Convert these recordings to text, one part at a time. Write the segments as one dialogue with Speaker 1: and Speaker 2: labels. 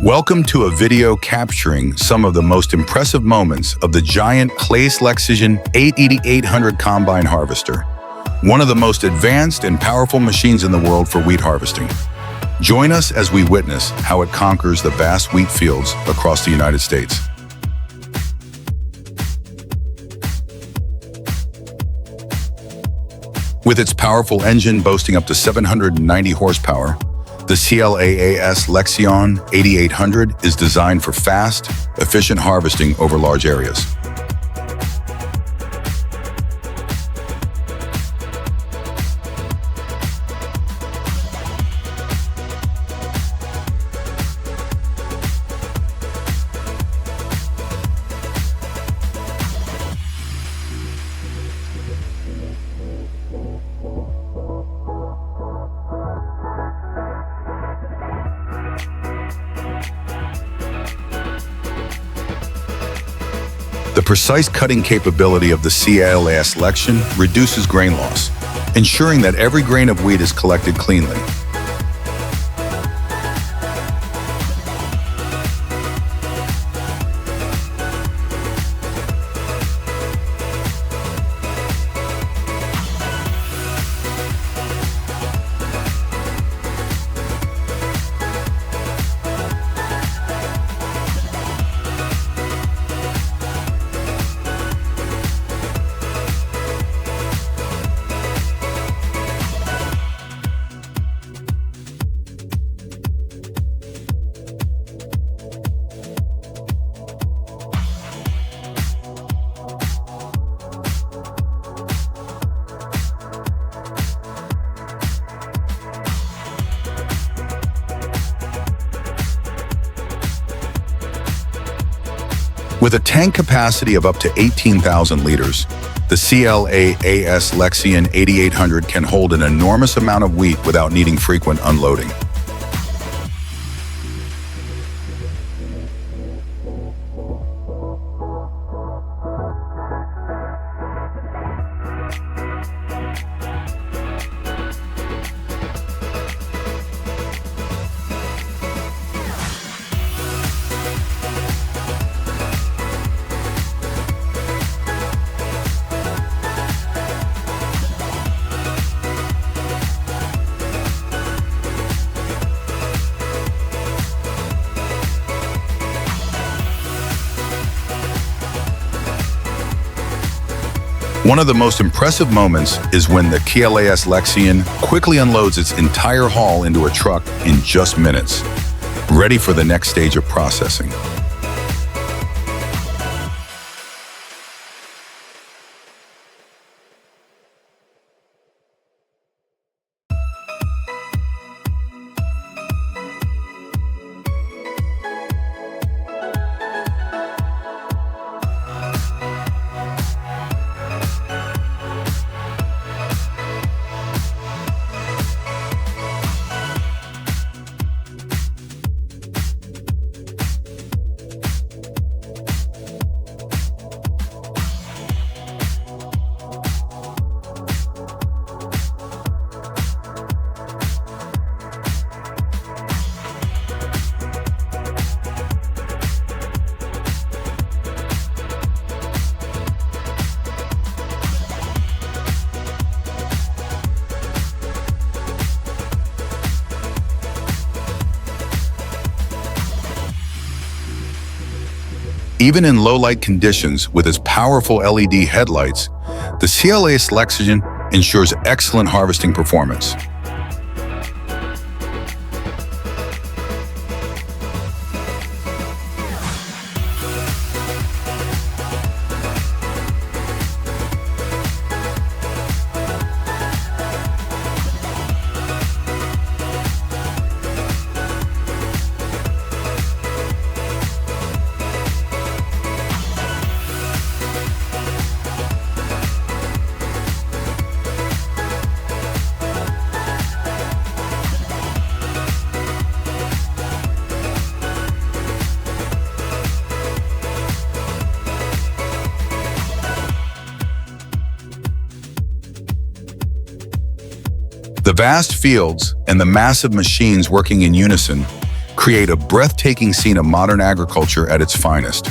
Speaker 1: Welcome to a video capturing some of the most impressive moments of the giant CLAAS Lexion 8800 combine harvester, one of the most advanced and powerful machines in the world for wheat harvesting. Join us as we witness how it conquers the vast wheat fields across the United States. With its powerful engine boasting up to 790 horsepower, the CLAAS Lexion 8800 is designed for fast, efficient harvesting over large areas. The precise cutting capability of the CLAAS Lexion reduces grain loss, ensuring that every grain of wheat is collected cleanly. With a tank capacity of up to 18,000 liters, the CLAAS Lexion 8800 can hold an enormous amount of wheat without needing frequent unloading. One of the most impressive moments is when the CLAAS Lexion quickly unloads its entire haul into a truck in just minutes, ready for the next stage of processing. Even in low-light conditions with its powerful LED headlights, the CLAAS Lexion ensures excellent harvesting performance. The vast fields and the massive machines working in unison create a breathtaking scene of modern agriculture at its finest.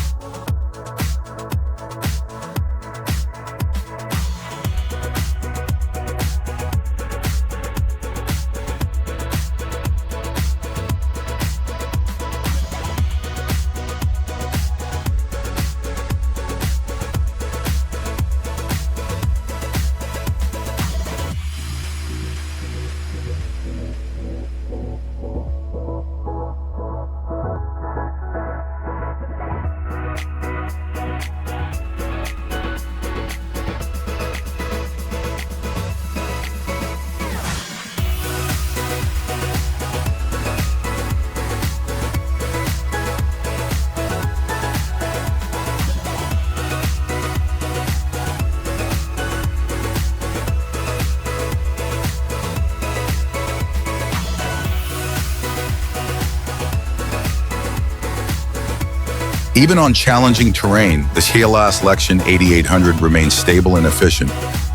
Speaker 1: Even on challenging terrain, the CLAAS Lexion 8800 remains stable and efficient,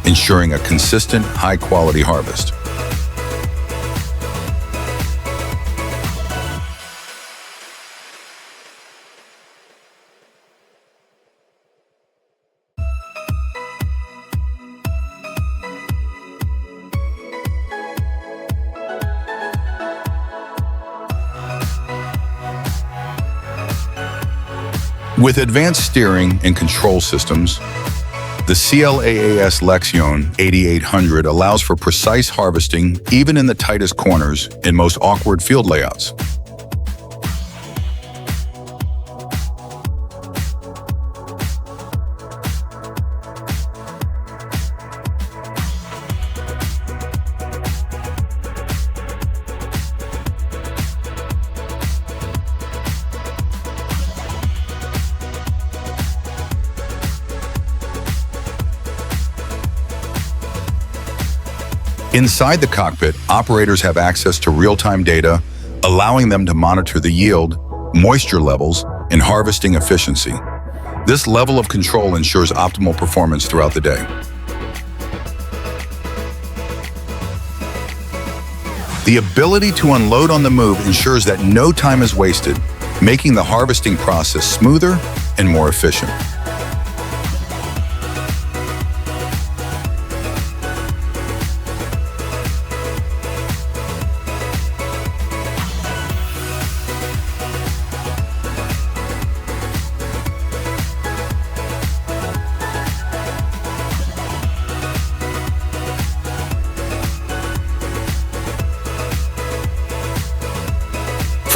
Speaker 1: ensuring a consistent, high-quality harvest. With advanced steering and control systems, the CLAAS Lexion 8800 allows for precise harvesting even in the tightest corners and most awkward field layouts. Inside the cockpit, operators have access to real-time data, allowing them to monitor the yield, moisture levels, and harvesting efficiency. This level of control ensures optimal performance throughout the day. The ability to unload on the move ensures that no time is wasted, making the harvesting process smoother and more efficient.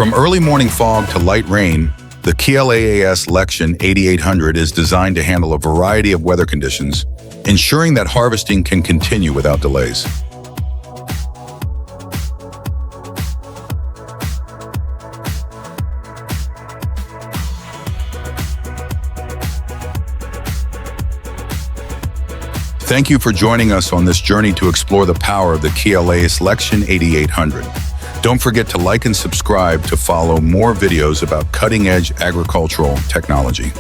Speaker 1: From early morning fog to light rain, the CLAAS Lexion 8800 is designed to handle a variety of weather conditions, ensuring that harvesting can continue without delays. Thank you for joining us on this journey to explore the power of the CLAAS Lexion 8800. Don't forget to like and subscribe to follow more videos about cutting-edge agricultural technology.